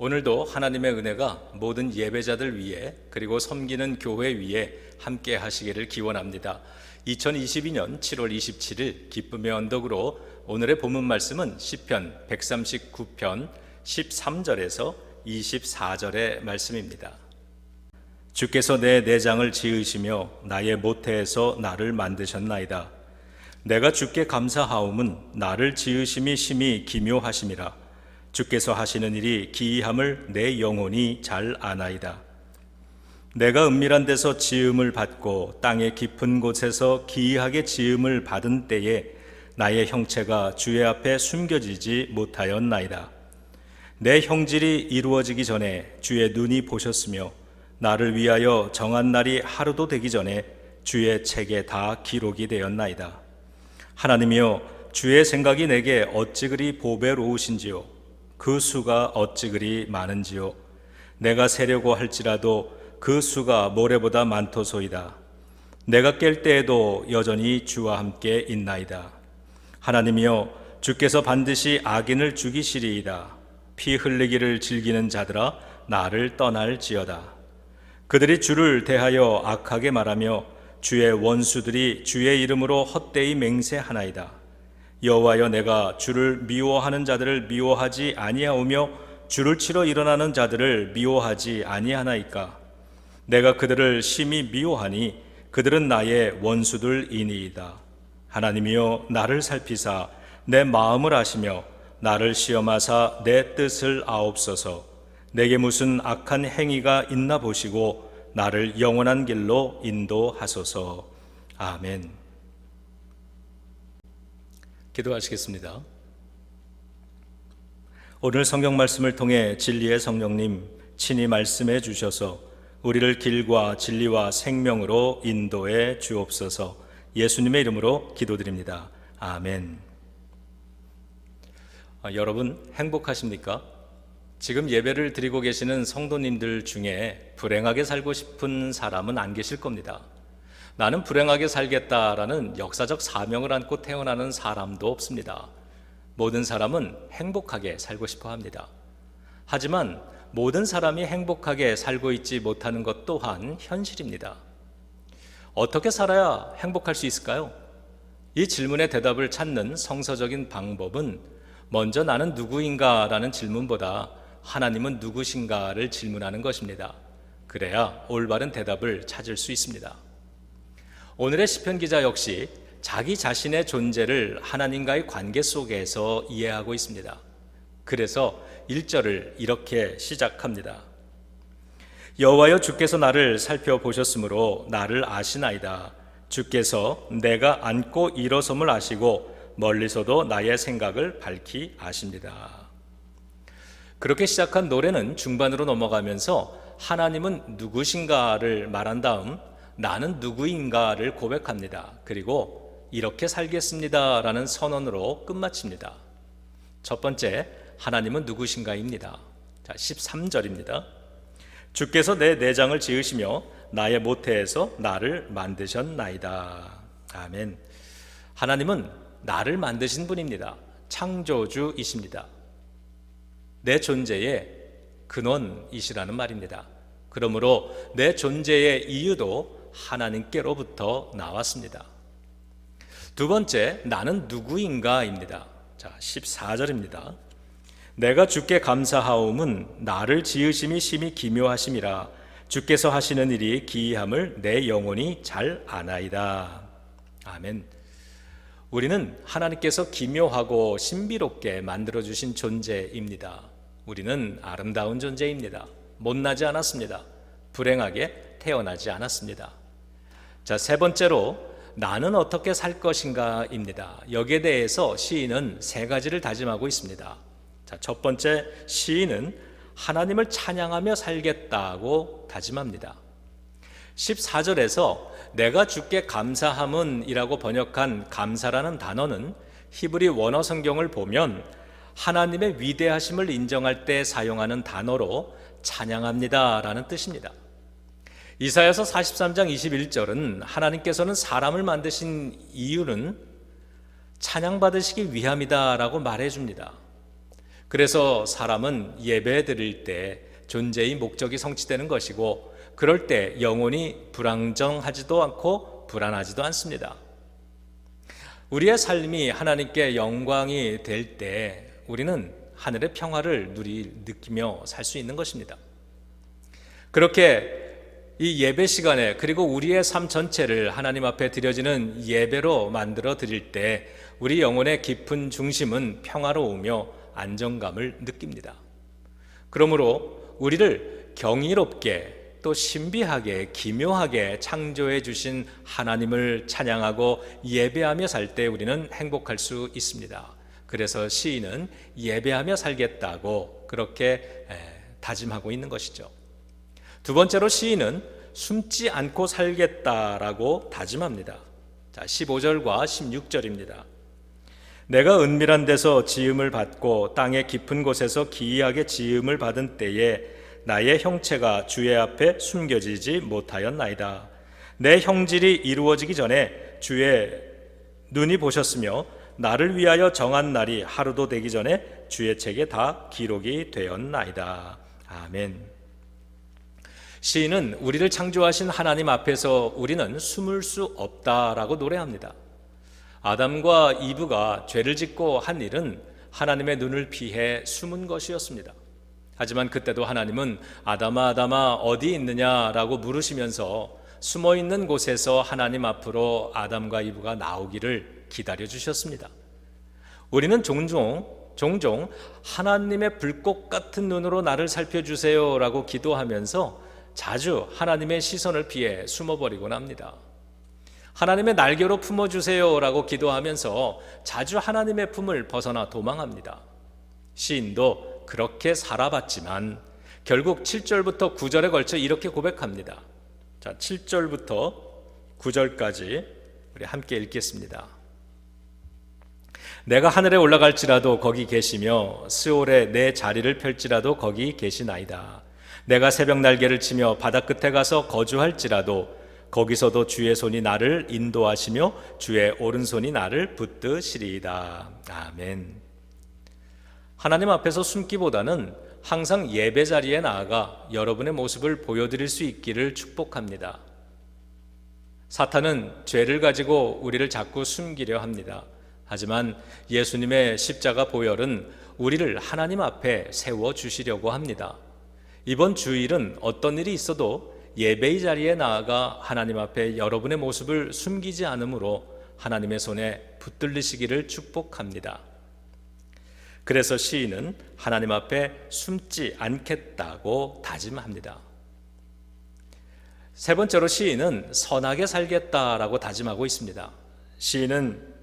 오늘도 하나님의 은혜가 모든 예배자들 위해 그리고 섬기는 교회 위에 함께 하시기를 기원합니다. 2022년 7월 27일 기쁨의 언덕으로 오늘의 본문 말씀은 시편 139편 13절에서 24절의 말씀입니다. 주께서 내 내장을 지으시며 나의 모태에서 나를 만드셨나이다. 내가 주께 감사하옴은 나를 지으심이 심히 기묘하심이라. 주께서 하시는 일이 기이함을 내 영혼이 잘 아나이다. 내가 은밀한 데서 지음을 받고 땅의 깊은 곳에서 기이하게 지음을 받은 때에 나의 형체가 주의 앞에 숨겨지지 못하였나이다. 내 형질이 이루어지기 전에 주의 눈이 보셨으며 나를 위하여 정한 날이 하루도 되기 전에 주의 책에 다 기록이 되었나이다. 하나님이여, 주의 생각이 내게 어찌 그리 보배로우신지요, 그 수가 어찌 그리 많은지요. 내가 세려고 할지라도 그 수가 모래보다 많도소이다. 내가 깰 때에도 여전히 주와 함께 있나이다. 하나님이여, 주께서 반드시 악인을 죽이시리이다. 피 흘리기를 즐기는 자들아, 나를 떠날지어다. 그들이 주를 대하여 악하게 말하며 주의 원수들이 주의 이름으로 헛되이 맹세하나이다. 여호와여, 내가 주를 미워하는 자들을 미워하지 아니하오며 주를 치러 일어나는 자들을 미워하지 아니하나이까. 내가 그들을 심히 미워하니 그들은 나의 원수들이니이다. 하나님이여, 나를 살피사 내 마음을 아시며 나를 시험하사 내 뜻을 아옵소서. 내게 무슨 악한 행위가 있나 보시고 나를 영원한 길로 인도하소서. 아멘. 기도하시겠습니다. 오늘 성경 말씀을 통해 진리의 성령님 친히 말씀해 주셔서 우리를 길과 진리와 생명으로 인도해 주옵소서. 예수님의 이름으로 기도드립니다. 아멘. 여러분 행복하십니까? 지금 예배를 드리고 계시는 성도님들 중에 불행하게 살고 싶은 사람은 안 계실 겁니다. 나는 불행하게 살겠다라는 역사적 사명을 안고 태어나는 사람도 없습니다. 모든 사람은 행복하게 살고 싶어 합니다. 하지만 모든 사람이 행복하게 살고 있지 못하는 것 또한 현실입니다. 어떻게 살아야 행복할 수 있을까요? 이 질문의 대답을 찾는 성서적인 방법은 먼저 나는 누구인가라는 질문보다 하나님은 누구신가를 질문하는 것입니다. 그래야 올바른 대답을 찾을 수 있습니다. 오늘의 시편 기자 역시 자기 자신의 존재를 하나님과의 관계 속에서 이해하고 있습니다. 그래서 1절을 이렇게 시작합니다. 여호와여, 주께서 나를 살펴보셨으므로 나를 아시나이다. 주께서 내가 앉고 일어섬을 아시고 멀리서도 나의 생각을 밝히 아십니다. 그렇게 시작한 노래는 중반으로 넘어가면서 하나님은 누구신가를 말한 다음 나는 누구인가를 고백합니다. 그리고 이렇게 살겠습니다 라는 선언으로 끝마칩니다. 첫 번째, 하나님은 누구신가입니다. 자, 13절입니다. 주께서 내 내장을 지으시며 나의 모태에서 나를 만드셨나이다. 아멘. 하나님은 나를 만드신 분입니다. 창조주이십니다. 내 존재의 근원이시라는 말입니다. 그러므로 내 존재의 이유도 하나님께로부터 나왔습니다. 두 번째, 나는 누구인가입니다. 자, 14절입니다. 내가 주께 감사하옴은 나를 지으심이 심히 기묘하심이라. 주께서 하시는 일이 기이함을 내 영혼이 잘 아나이다. 아멘. 우리는 하나님께서 기묘하고 신비롭게 만들어주신 존재입니다. 우리는 아름다운 존재입니다. 못나지 않았습니다. 불행하게 태어나지 않았습니다. 자, 세 번째로 나는 어떻게 살 것인가입니다. 여기에 대해서 시인은 세 가지를 다짐하고 있습니다. 자, 첫 번째, 시인은 하나님을 찬양하며 살겠다고 다짐합니다. 14절에서 내가 주께 감사함은 이라고 번역한 감사라는 단어는 히브리 원어 성경을 보면 하나님의 위대하심을 인정할 때 사용하는 단어로 찬양합니다 라는 뜻입니다. 이사야서 43장 21절은 하나님께서는 사람을 만드신 이유는 찬양받으시기 위함이다 라고 말해줍니다. 그래서 사람은 예배 드릴 때 존재의 목적이 성취되는 것이고, 그럴 때 영혼이 불안정하지도 않고 불안하지도 않습니다. 우리의 삶이 하나님께 영광이 될 때 우리는 하늘의 평화를 느끼며 살 수 있는 것입니다. 그렇게 이 예배 시간에, 그리고 우리의 삶 전체를 하나님 앞에 드려지는 예배로 만들어 드릴 때 우리 영혼의 깊은 중심은 평화로우며 안정감을 느낍니다. 그러므로 우리를 경이롭게 또 신비하게 기묘하게 창조해 주신 하나님을 찬양하고 예배하며 살 때 우리는 행복할 수 있습니다. 그래서 시인은 예배하며 살겠다고 그렇게 다짐하고 있는 것이죠. 두 번째로 시인은 숨지 않고 살겠다라고 다짐합니다. 자, 15절과 16절입니다. 내가 은밀한 데서 지음을 받고 땅의 깊은 곳에서 기이하게 지음을 받은 때에 나의 형체가 주의 앞에 숨겨지지 못하였나이다. 내 형질이 이루어지기 전에 주의 눈이 보셨으며 나를 위하여 정한 날이 하루도 되기 전에 주의 책에 다 기록이 되었나이다. 아멘. 시인은 우리를 창조하신 하나님 앞에서 우리는 숨을 수 없다라고 노래합니다. 아담과 이브가 죄를 짓고 한 일은 하나님의 눈을 피해 숨은 것이었습니다. 하지만 그때도 하나님은 아담아 아담아 어디 있느냐라고 물으시면서 숨어있는 곳에서 하나님 앞으로 아담과 이브가 나오기를 기다려 주셨습니다. 우리는 종종 하나님의 불꽃 같은 눈으로 나를 살펴주세요 라고 기도하면서 자주 하나님의 시선을 피해 숨어버리곤 합니다. 하나님의 날개로 품어주세요 라고 기도하면서 자주 하나님의 품을 벗어나 도망합니다. 시인도 그렇게 살아봤지만 결국 7절부터 9절에 걸쳐 이렇게 고백합니다. 자, 7절부터 9절까지 우리 함께 읽겠습니다. 내가 하늘에 올라갈지라도 거기 계시며 스올에 내 자리를 펼지라도 거기 계시나이다. 내가 새벽 날개를 치며 바다 끝에 가서 거주할지라도 거기서도 주의 손이 나를 인도하시며 주의 오른손이 나를 붙드시리이다. 아멘. 하나님 앞에서 숨기보다는 항상 예배 자리에 나아가 여러분의 모습을 보여드릴 수 있기를 축복합니다. 사탄은 죄를 가지고 우리를 자꾸 숨기려 합니다. 하지만 예수님의 십자가 보혈은 우리를 하나님 앞에 세워주시려고 합니다. 이번 주일은 어떤 일이 있어도 예배의 자리에 나아가 하나님 앞에 여러분의 모습을 숨기지 않으므로 하나님의 손에 붙들리시기를 축복합니다. 그래서 시인은 하나님 앞에 숨지 않겠다고 다짐합니다. 세 번째로 시인은 선하게 살겠다라고 다짐하고 있습니다. 시인은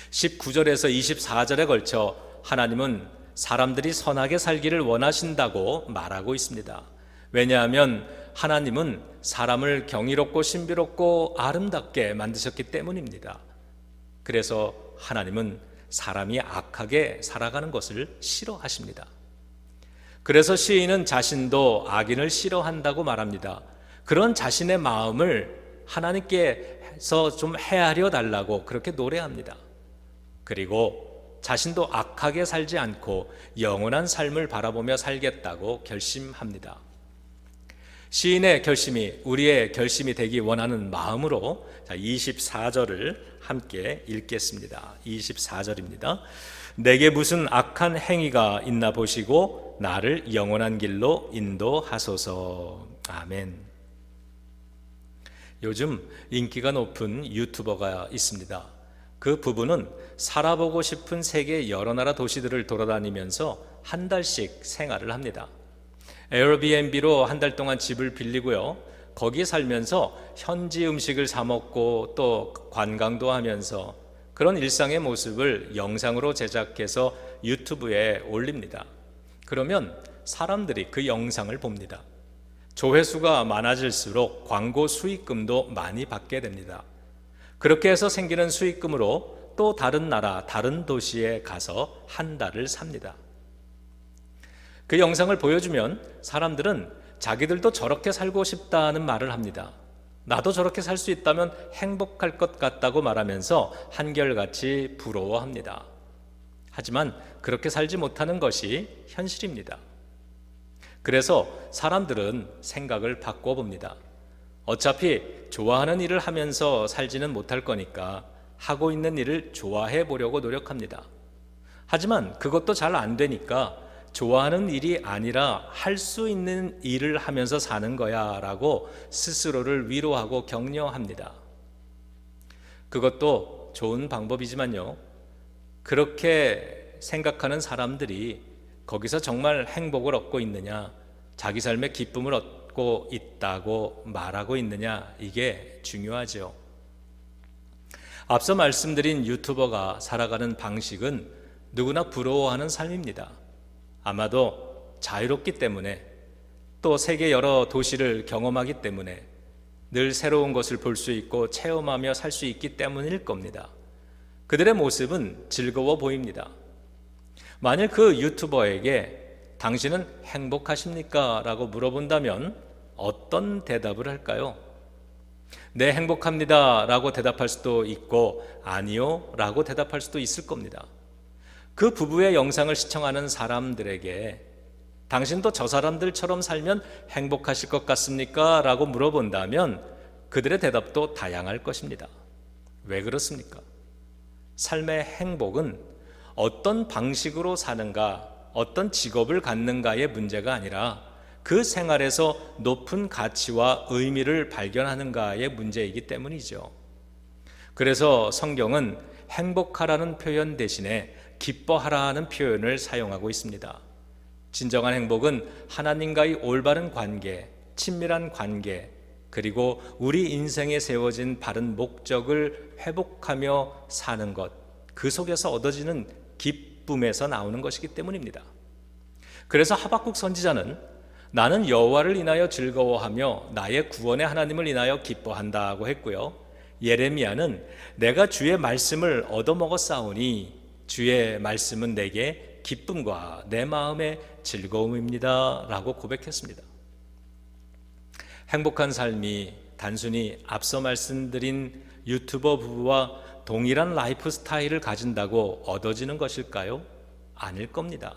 19절에서 24절에 걸쳐 하나님은 사람들이 선하게 살기를 원하신다고 말하고 있습니다. 왜냐하면 하나님은 사람을 경이롭고 신비롭고 아름답게 만드셨기 때문입니다. 그래서 하나님은 사람이 악하게 살아가는 것을 싫어하십니다. 그래서 시인은 자신도 악인을 싫어한다고 말합니다. 그런 자신의 마음을 하나님께서 좀 헤아려 달라고 그렇게 노래합니다. 그리고 자신도 악하게 살지 않고 영원한 삶을 바라보며 살겠다고 결심합니다. 시인의 결심이 우리의 결심이 되기 원하는 마음으로 24절을 함께 읽겠습니다. 24절입니다. 내게 무슨 악한 행위가 있나 보시고 나를 영원한 길로 인도하소서. 아멘. 요즘 인기가 높은 유튜버가 있습니다. 그 부부는 살아보고 싶은 세계 여러 나라 도시들을 돌아다니면서 한 달씩 생활을 합니다. 에어비앤비로 한 달 동안 집을 빌리고요. 거기 살면서 현지 음식을 사 먹고 또 관광도 하면서 그런 일상의 모습을 영상으로 제작해서 유튜브에 올립니다. 그러면 사람들이 그 영상을 봅니다. 조회수가 많아질수록 광고 수익금도 많이 받게 됩니다. 그렇게 해서 생기는 수익금으로 또 다른 나라, 다른 도시에 가서 한 달을 삽니다. 그 영상을 보여주면 사람들은 자기들도 저렇게 살고 싶다는 말을 합니다. 나도 저렇게 살 수 있다면 행복할 것 같다고 말하면서 한결같이 부러워합니다. 하지만 그렇게 살지 못하는 것이 현실입니다. 그래서 사람들은 생각을 바꿔봅니다. 어차피 좋아하는 일을 하면서 살지는 못할 거니까 하고 있는 일을 좋아해 보려고 노력합니다. 하지만 그것도 잘 안 되니까 좋아하는 일이 아니라 할 수 있는 일을 하면서 사는 거야 라고 스스로를 위로하고 격려합니다. 그것도 좋은 방법이지만요, 그렇게 생각하는 사람들이 거기서 정말 행복을 얻고 있느냐, 자기 삶의 기쁨을 얻고 있다고 말하고 있느냐, 이게 중요하죠. 앞서 말씀드린 유튜버가 살아가는 방식은 누구나 부러워하는 삶입니다. 아마도 자유롭기 때문에, 또 세계 여러 도시를 경험하기 때문에, 늘 새로운 것을 볼 수 있고 체험하며 살 수 있기 때문일 겁니다. 그들의 모습은 즐거워 보입니다. 만일 그 유튜버에게 당신은 행복하십니까? 라고 물어본다면 어떤 대답을 할까요? 네, 행복합니다 라고 대답할 수도 있고 아니요 라고 대답할 수도 있을 겁니다. 그 부부의 영상을 시청하는 사람들에게 당신도 저 사람들처럼 살면 행복하실 것 같습니까? 라고 물어본다면 그들의 대답도 다양할 것입니다. 왜 그렇습니까? 삶의 행복은 어떤 방식으로 사는가, 어떤 직업을 갖는가의 문제가 아니라 그 생활에서 높은 가치와 의미를 발견하는가의 문제이기 때문이죠. 그래서 성경은 행복하라는 표현 대신에 기뻐하라는 표현을 사용하고 있습니다. 진정한 행복은 하나님과의 올바른 관계, 친밀한 관계, 그리고 우리 인생에 세워진 바른 목적을 회복하며 사는 것, 그 속에서 얻어지는 기쁨에서 나오는 것이기 때문입니다. 그래서 하박국 선지자는 나는 여호와를 인하여 즐거워하며 나의 구원의 하나님을 인하여 기뻐한다고 했고요. 예레미야는 내가 주의 말씀을 얻어먹었사오니 주의 말씀은 내게 기쁨과 내 마음의 즐거움입니다 라고 고백했습니다. 행복한 삶이 단순히 앞서 말씀드린 유튜버 부부와 동일한 라이프 스타일을 가진다고 얻어지는 것일까요? 아닐 겁니다.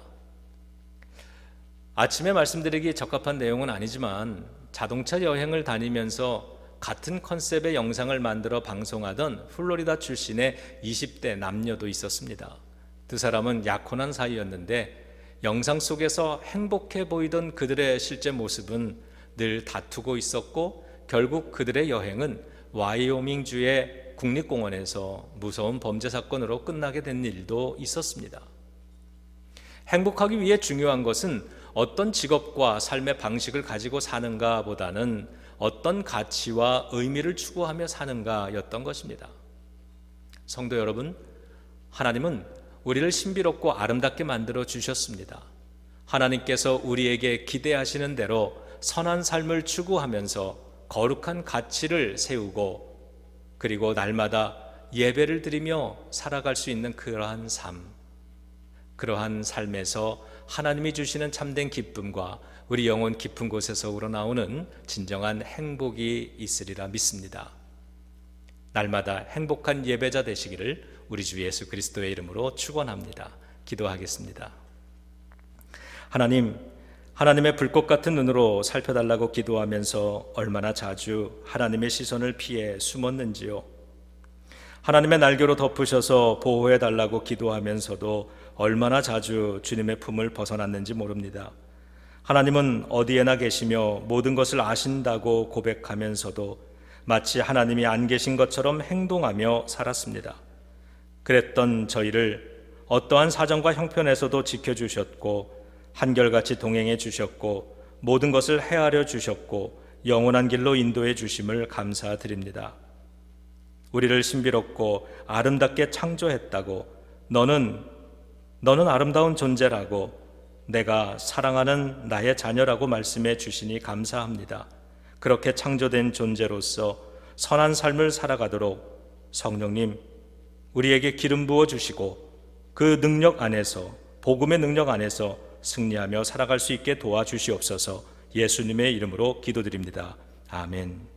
아침에 말씀드리기 적합한 내용은 아니지만 자동차 여행을 다니면서 같은 컨셉의 영상을 만들어 방송하던 플로리다 출신의 20대 남녀도 있었습니다. 두 사람은 약혼한 사이였는데 영상 속에서 행복해 보이던 그들의 실제 모습은 늘 다투고 있었고 결국 그들의 여행은 와이오밍주의 국립공원에서 무서운 범죄 사건으로 끝나게 된 일도 있었습니다. 행복하기 위해 중요한 것은 어떤 직업과 삶의 방식을 가지고 사는가 보다는 어떤 가치와 의미를 추구하며 사는가였던 것입니다. 성도 여러분, 하나님은 우리를 신비롭고 아름답게 만들어 주셨습니다. 하나님께서 우리에게 기대하시는 대로 선한 삶을 추구하면서 거룩한 가치를 세우고 그리고 날마다 예배를 드리며 살아갈 수 있는 그러한 삶, 그러한 삶에서 하나님이 주시는 참된 기쁨과 우리 영혼 깊은 곳에서 우러나오는 진정한 행복이 있으리라 믿습니다. 날마다 행복한 예배자 되시기를 우리 주 예수 그리스도의 이름으로 축원합니다. 기도하겠습니다. 하나님, 하나님의 불꽃 같은 눈으로 살펴달라고 기도하면서 얼마나 자주 하나님의 시선을 피해 숨었는지요. 하나님의 날개로 덮으셔서 보호해달라고 기도하면서도 얼마나 자주 주님의 품을 벗어났는지 모릅니다. 하나님은 어디에나 계시며 모든 것을 아신다고 고백하면서도 마치 하나님이 안 계신 것처럼 행동하며 살았습니다. 그랬던 저희를 어떠한 사정과 형편에서도 지켜주셨고 한결같이 동행해 주셨고 모든 것을 헤아려 주셨고 영원한 길로 인도해 주심을 감사드립니다. 우리를 신비롭고 아름답게 창조했다고 너는 아름다운 존재라고 내가 사랑하는 나의 자녀라고 말씀해 주시니 감사합니다. 그렇게 창조된 존재로서 선한 삶을 살아가도록 성령님 우리에게 기름 부어 주시고 그 능력 안에서 복음의 능력 안에서 승리하며 살아갈 수 있게 도와주시옵소서. 예수님의 이름으로 기도드립니다. 아멘.